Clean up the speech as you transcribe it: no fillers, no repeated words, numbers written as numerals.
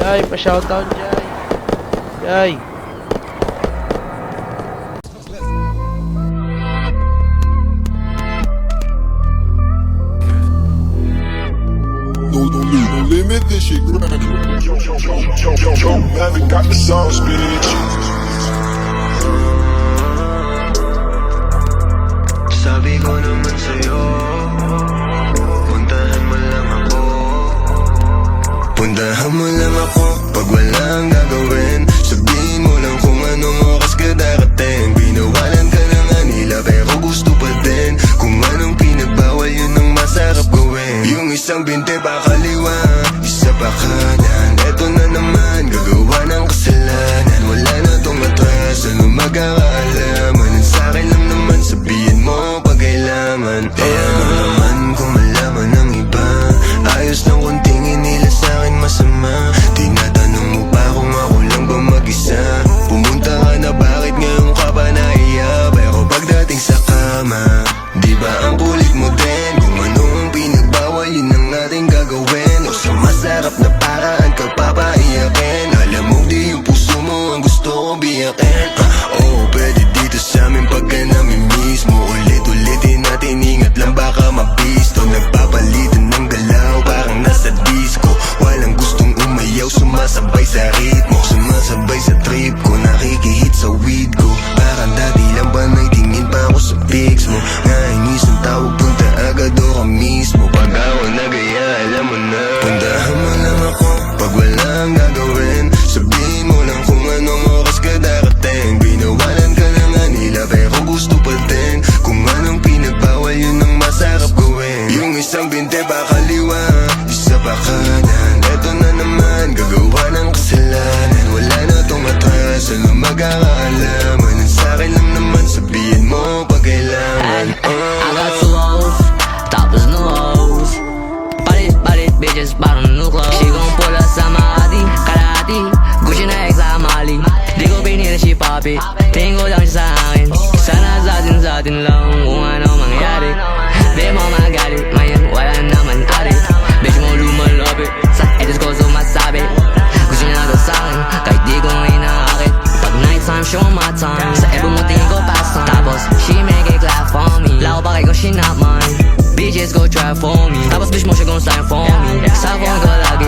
Jai, pa-shoutout Jai. Jai. No limit, this shit gradual. Haven't got the sauce, bitch. Sabi ko naman sa'yo, puntahan mo lang ako. Puntahan mo lang ako pag walang gagawin. Sabihin mo lang kung anong oras ka darating. Binawalan ka na nga nila pero gusto pa din. Kung anong pinagbawal yun ang masarap gawin. Yung isang binte pa kaliwa, isa pa kanan. Eto na naman, gagawa ng kasalanan. Wala na tong atras, ano magkakaalaman. Ang sa'kin lang naman, sabihin mo pag kailangan. Eh ano naman kung malaman ng iba. Ayos lang kung tingin nila sa'kin masama. Tinatanong mo pa kung ako lang ba mag-isa. Pumunta ka na, bakit ngayon ka ba nahiya? Pero pagdating sa kama, di ba ang kulit mo din? Kung ano ang pinagbawal, yun ang ating gagawin. O sa masarap na paraan ka papaiyakin. Alam mo di yung puso mo ang gusto ko biyakin. Oo, pwede dito sa amin pagka namin mismo. Ulit-ulitin natin, ingat lang baka mabisto. Nagpapalitan ng galaw, parang nasa disco. Walang gustong umayaw, sumasabay sa ritmo. Sumasabay sa trip ko, nakikihit sa weed ko. Parang dati lang ba naitingin pa ako sa pics mo. Nainis ang tawag, punta agad o ka mismo. Pag ako nagaya, alam mo na. Puntahan mo lang ako pag walang gagawin. Sabihin mo lang kung anong oras ka darating. Binawalan ka na nga nila pero gusto pa din. Kung anong pinagbawal yun ang masarap gawin. Yung isang binte pa kaliwa, isa pa kanan. Eto na naman, gagawa ng kasalanan. Wala na tong atras, ano magkakaalaman. Ang sa'kin lang naman, sabihin mo pag kailangan. I got two hoes, topless new hoes. Palit, bitches, parang new clothes. She gon' pull us sa Makati, Kalahati, Gucci na extra Mali. Di ko pinili si Papi, tingin ko lang siya sa akin. Sana sa atin lang kung ano mangyari. Di mo magalit, ngayon wala naman ari. Bitch mo lumalapit, sa edges ko sumasabi. Gusto niya na daw sa'kin, kahit di ko ngayon nakakit. Pag nighttime, show my time. Sa ebo mo tingin ko pastime. Tapos, she make it clap for me. Lao pa kayo, she not mine. Bitches go try for me. Tapos bitch mo siya gon' sign for me. Sa phone ko lagi